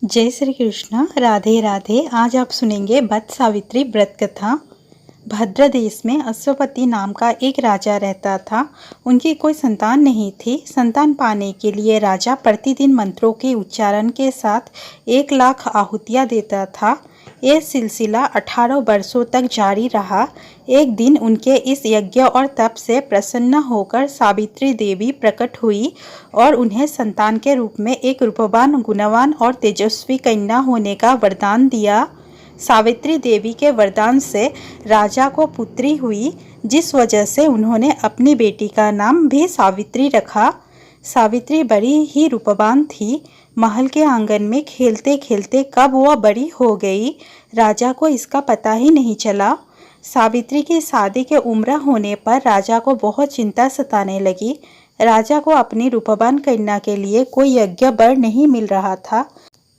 जय श्री कृष्ण। राधे राधे। आज आप सुनेंगे वट सावित्री व्रत कथा। भद्र देश में अश्वपति नाम का एक राजा रहता था। उनकी कोई संतान नहीं थी। संतान पाने के लिए राजा प्रतिदिन मंत्रों के उच्चारण के साथ 1,00,000 आहुतियाँ देता था। यह सिलसिला 18 वर्षों तक जारी रहा। एक दिन उनके इस यज्ञ और तप से प्रसन्न होकर सावित्री देवी प्रकट हुई और उन्हें संतान के रूप में एक रूपवान, गुणवान और तेजस्वी कन्या होने का वरदान दिया। सावित्री देवी के वरदान से राजा को पुत्री हुई, जिस वजह से उन्होंने अपनी बेटी का नाम भी सावित्री रखा। सावित्री बड़ी ही रूपवान थी। महल के आंगन में खेलते खेलते कब वह बड़ी हो गई, राजा को इसका पता ही नहीं चला। सावित्री की शादी के उम्र होने पर राजा को बहुत चिंता सताने लगी। राजा को अपनी रूपवान कन्या के लिए कोई यज्ञ वर नहीं मिल रहा था।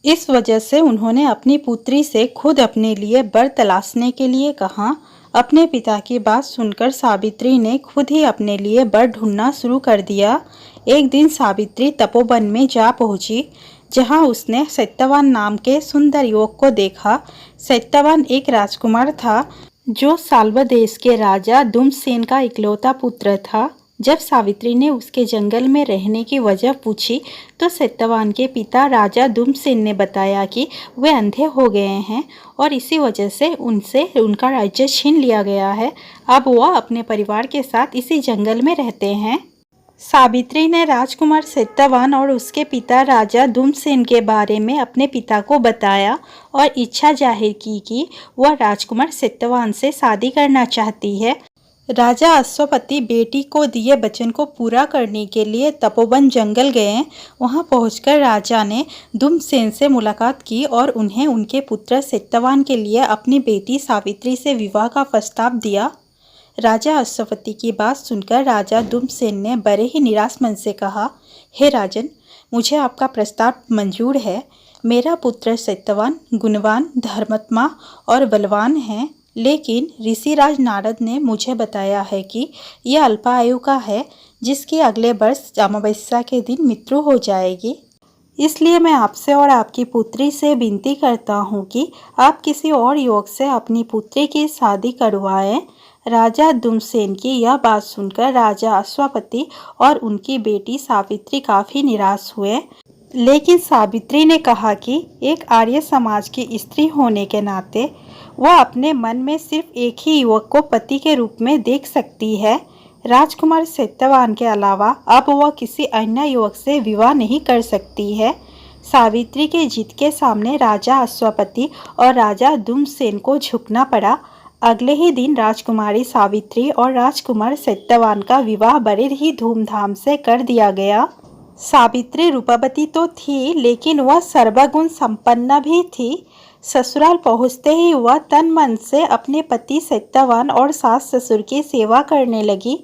इस वजह से उन्होंने अपनी पुत्री से खुद अपने लिए वर तलाशने के लिए कहा। अपने पिता की बात सुनकर सावित्री ने खुद ही अपने लिए वर ढूंढना शुरू कर दिया। एक दिन सावित्री तपोवन में जा पहुंची, जहां उसने सत्यवान नाम के सुंदर युवक को देखा। सत्यवान एक राजकुमार था, जो साल्व देश के राजा दुम्नसेन का इकलौता पुत्र था। जब सावित्री ने उसके जंगल में रहने की वजह पूछी, तो सत्यवान के पिता राजा दुम्नसेन ने बताया कि वे अंधे हो गए हैं और इसी वजह से उनसे उनका राज्य छीन लिया गया है। अब वह अपने परिवार के साथ इसी जंगल में रहते हैं। सावित्री ने राजकुमार सत्यवान और उसके पिता राजा दुम्नसेन के बारे में अपने पिता को बताया और इच्छा जाहिर की कि वह राजकुमार सत्यवान से शादी करना चाहती है। राजा अश्वपति बेटी को दिए वचन को पूरा करने के लिए तपोवन जंगल गए। वहां पहुंचकर राजा ने दुम्नसेन से मुलाकात की और उन्हें उनके पुत्र सत्यवान के लिए अपनी बेटी सावित्री से विवाह का प्रस्ताव दिया। राजा अश्वपति की बात सुनकर राजा दुम्नसेन ने बड़े ही निराश मन से कहा, हे राजन, मुझे आपका प्रस्ताव मंजूर है। मेरा पुत्र सत्यवान गुणवान, धर्मात्मा और बलवान है, लेकिन ऋषिराज नारद ने मुझे बताया है कि यह अल्पायु का है, जिसकी अगले वर्ष अमावस्या के दिन मृत्यु हो जाएगी। इसलिए मैं आपसे और आपकी पुत्री से विनती करता हूँ कि आप किसी और युवक से अपनी पुत्री की शादी करवाएं। राजा दुम्नसेन की यह बात सुनकर राजा अश्वपति और उनकी बेटी सावित्री काफ़ी निराश हुए। लेकिन सावित्री ने कहा कि एक आर्य समाज की स्त्री होने के नाते वह अपने मन में सिर्फ एक ही युवक को पति के रूप में देख सकती है। राजकुमार सत्यवान के अलावा अब वह किसी अन्य युवक से विवाह नहीं कर सकती है। सावित्री के जिद के सामने राजा अश्वपति और राजा दुम्नसेन को झुकना पड़ा। अगले ही दिन राजकुमारी सावित्री और राजकुमार सत्यवान का विवाह बड़े ही धूमधाम से कर दिया गया। सावित्री रूपवती तो थी, लेकिन वह सर्वगुण संपन्न भी थी। ससुराल पहुंचते ही वह तन मन से अपने पति सत्यवान और सास ससुर की सेवा करने लगी।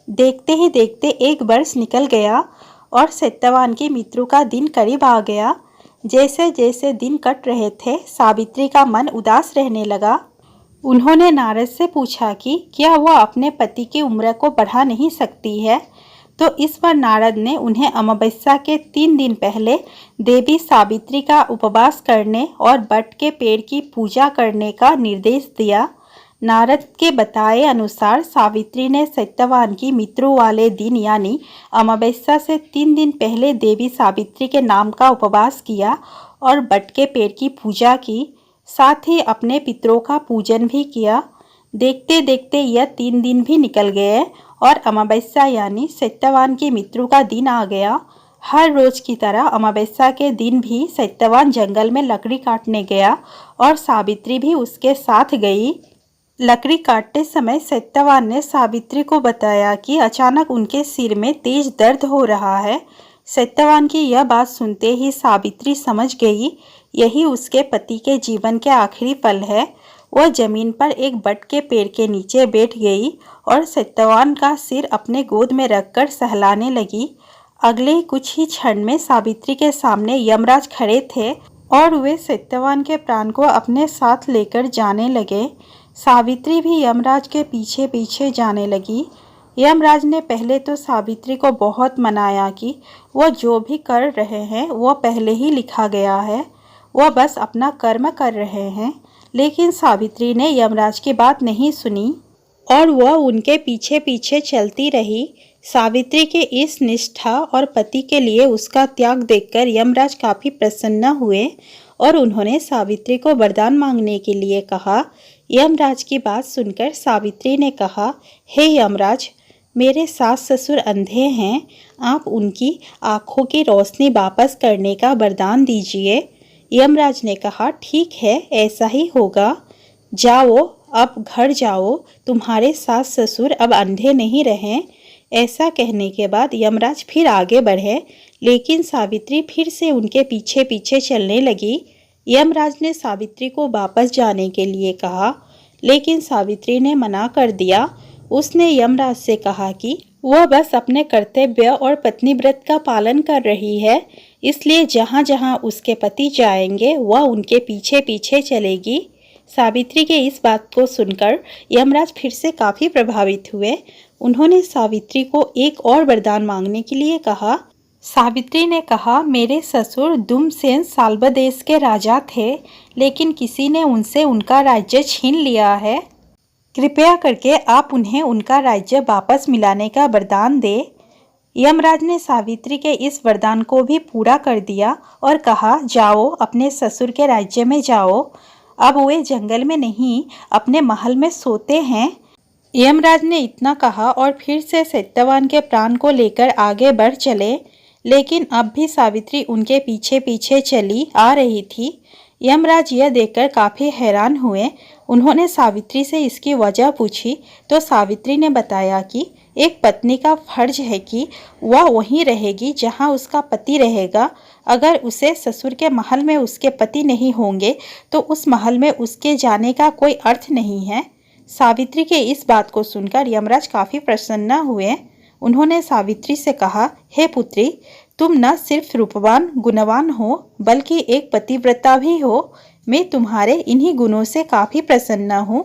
देखते ही देखते 1 वर्ष निकल गया और सत्यवान की मृत्यु का दिन करीब आ गया। जैसे जैसे दिन कट रहे थे, सावित्री का मन उदास रहने लगा। उन्होंने नारद से पूछा कि क्या वह अपने पति की उम्र को बढ़ा नहीं सकती है। तो इस पर नारद ने उन्हें अमावस्या के 3 दिन पहले देवी सावित्री का उपवास करने और वट के पेड़ की पूजा करने का निर्देश दिया। नारद के बताए अनुसार सावित्री ने सत्यवान की मृत्यु वाले दिन यानी अमावस्या से 3 दिन पहले देवी सावित्री के नाम का उपवास किया और वट के पेड़ की पूजा की। साथ ही अपने पितरों का पूजन भी किया। देखते देखते यह 3 दिन भी निकल गए और अमावस्या यानी सत्यवान की मृत्यु का दिन आ गया। हर रोज की तरह अमावस्या के दिन भी सत्यवान जंगल में लकड़ी काटने गया और सावित्री भी उसके साथ गई। लकड़ी काटते समय सत्यवान ने सावित्री को बताया कि अचानक उनके सिर में तेज दर्द हो रहा है। सत्यवान की यह बात सुनते ही सावित्री समझ गई, यही उसके पति के जीवन के आखिरी पल है। वह जमीन पर एक वट के पेड़ के नीचे बैठ गई और सत्यवान का सिर अपने गोद में रखकर सहलाने लगी। अगले कुछ ही क्षण में सावित्री के सामने यमराज खड़े थे और वे सत्यवान के प्राण को अपने साथ लेकर जाने लगे। सावित्री भी यमराज के पीछे पीछे जाने लगी। यमराज ने पहले तो सावित्री को बहुत मनाया कि वह जो भी कर रहे हैं वह पहले ही लिखा गया है। वह बस अपना कर्म कर रहे हैं। लेकिन सावित्री ने यमराज की बात नहीं सुनी और वह उनके पीछे पीछे चलती रही। सावित्री के इस निष्ठा और पति के लिए उसका त्याग देखकर यमराज काफ़ी प्रसन्न हुए और उन्होंने सावित्री को वरदान मांगने के लिए कहा। यमराज की बात सुनकर सावित्री ने कहा, हे यमराज, मेरे सास ससुर अंधे हैं, आप उनकी आँखों की रोशनी वापस करने का वरदान दीजिए। यमराज ने कहा, ठीक है, ऐसा ही होगा। जाओ, अब घर जाओ, तुम्हारे सास ससुर अब अंधे नहीं रहें। ऐसा कहने के बाद यमराज फिर आगे बढ़े, लेकिन सावित्री फिर से उनके पीछे पीछे चलने लगी। यमराज ने सावित्री को वापस जाने के लिए कहा, लेकिन सावित्री ने मना कर दिया। उसने यमराज से कहा कि वह बस अपने कर्तव्य और पत्नी व्रत का पालन कर रही है, इसलिए जहाँ जहाँ उसके पति जाएंगे वह उनके पीछे पीछे चलेगी। सावित्री के इस बात को सुनकर यमराज फिर से काफ़ी प्रभावित हुए। उन्होंने सावित्री को एक और वरदान मांगने के लिए कहा। सावित्री ने कहा, मेरे ससुर दुमसेन साल्ब देश के राजा थे, लेकिन किसी ने उनसे उनका राज्य छीन लिया है। कृपया करके आप उन्हें उनका राज्य वापस मिलाने का वरदान दें। यमराज ने सावित्री के इस वरदान को भी पूरा कर दिया और कहा, जाओ, अपने ससुर के राज्य में जाओ। अब वे जंगल में नहीं, अपने महल में सोते हैं। यमराज ने इतना कहा और फिर से सत्यवान के प्राण को लेकर आगे बढ़ चले, लेकिन अब भी सावित्री उनके पीछे पीछे चली आ रही थी। यमराज यह देखकर काफ़ी हैरान हुए। उन्होंने सावित्री से इसकी वजह पूछी तो सावित्री ने बताया कि एक पत्नी का फर्ज है कि वह वहीं रहेगी जहां उसका पति रहेगा। अगर उसे ससुर के महल में उसके पति नहीं होंगे तो उस महल में उसके जाने का कोई अर्थ नहीं है। सावित्री के इस बात को सुनकर यमराज काफ़ी प्रसन्न हुए। उन्होंने सावित्री से कहा, हे पुत्री, तुम न सिर्फ रूपवान गुणवान हो बल्कि एक पतिव्रता भी हो। मैं तुम्हारे इन्हीं गुणों से काफ़ी प्रसन्न हूँ।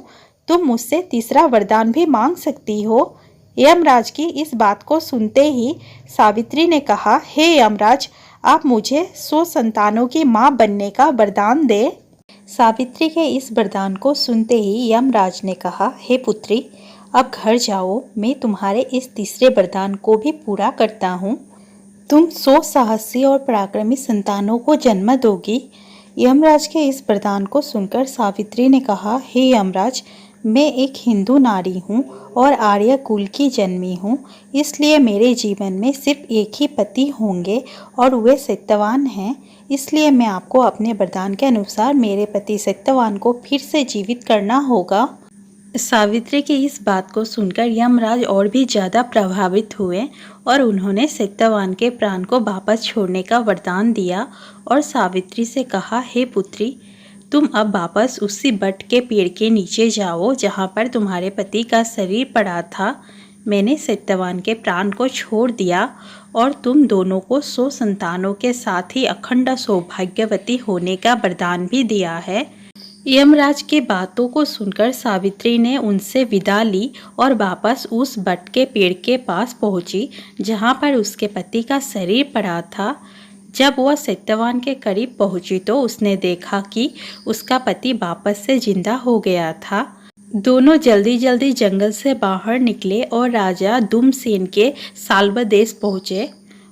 तुम मुझसे तीसरा वरदान भी मांग सकती हो। यमराज की इस बात को सुनते ही सावित्री ने कहा, हे यमराज, आप मुझे 100 संतानों की माँ बनने का वरदान दे। सावित्री के इस वरदान को सुनते ही यमराज ने कहा, हे पुत्री, अब घर जाओ, मैं तुम्हारे इस तीसरे वरदान को भी पूरा करता हूँ। तुम 100 साहसी और पराक्रमी संतानों को जन्म दोगी। यमराज के इस वरदान को सुनकर सावित्री ने कहा, हे यमराज, मैं एक हिंदू नारी हूँ और आर्य कुल की जन्मी हूँ, इसलिए मेरे जीवन में सिर्फ एक ही पति होंगे और वे सत्यवान हैं। इसलिए मैं आपको अपने वरदान के अनुसार मेरे पति सत्यवान को फिर से जीवित करना होगा। सावित्री की इस बात को सुनकर यमराज और भी ज़्यादा प्रभावित हुए और उन्होंने सत्यवान के प्राण को वापस छोड़ने का वरदान दिया और सावित्री से कहा, हे पुत्री, तुम अब वापस उसी बट के पेड़ के नीचे जाओ जहाँ पर तुम्हारे पति का शरीर पड़ा था। मैंने सत्यवान के प्राण को छोड़ दिया और तुम दोनों को 100 संतानों के साथ ही अखंड सौभाग्यवती होने का वरदान भी दिया है। यमराज की बातों को सुनकर सावित्री ने उनसे विदा ली और वापस उस बट के पेड़ के पास पहुंची जहां पर उसके पति का शरीर पड़ा था। जब वह सत्यवान के करीब पहुंची तो उसने देखा कि उसका पति वापस से जिंदा हो गया था। दोनों जल्दी जल्दी जंगल से बाहर निकले और राजा दुमसेन के साल्ब देश पहुँचे।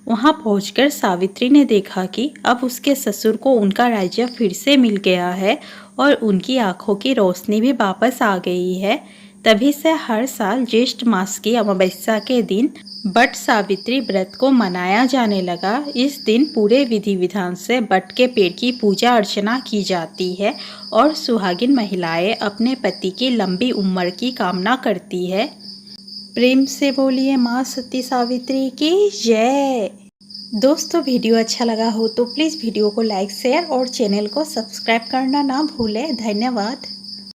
वहां पहुंचकर सावित्री ने देखा कि अब उसके ससुर को उनका राज्य फिर से मिल गया है और उनकी आंखों की रोशनी भी वापस आ गई है। तभी से हर साल ज्येष्ठ मास की अमावस्या के दिन बट सावित्री व्रत को मनाया जाने लगा। इस दिन पूरे विधि विधान से बट के पेड़ की पूजा अर्चना की जाती है और सुहागिन महिलाएं अपने पति की लंबी उम्र की कामना करती है। प्रेम से बोलिए माँ सती सावित्री की जय। दोस्तों, वीडियो अच्छा लगा हो तो प्लीज़ वीडियो को लाइक, शेयर और चैनल को सब्सक्राइब करना ना भूलें। धन्यवाद।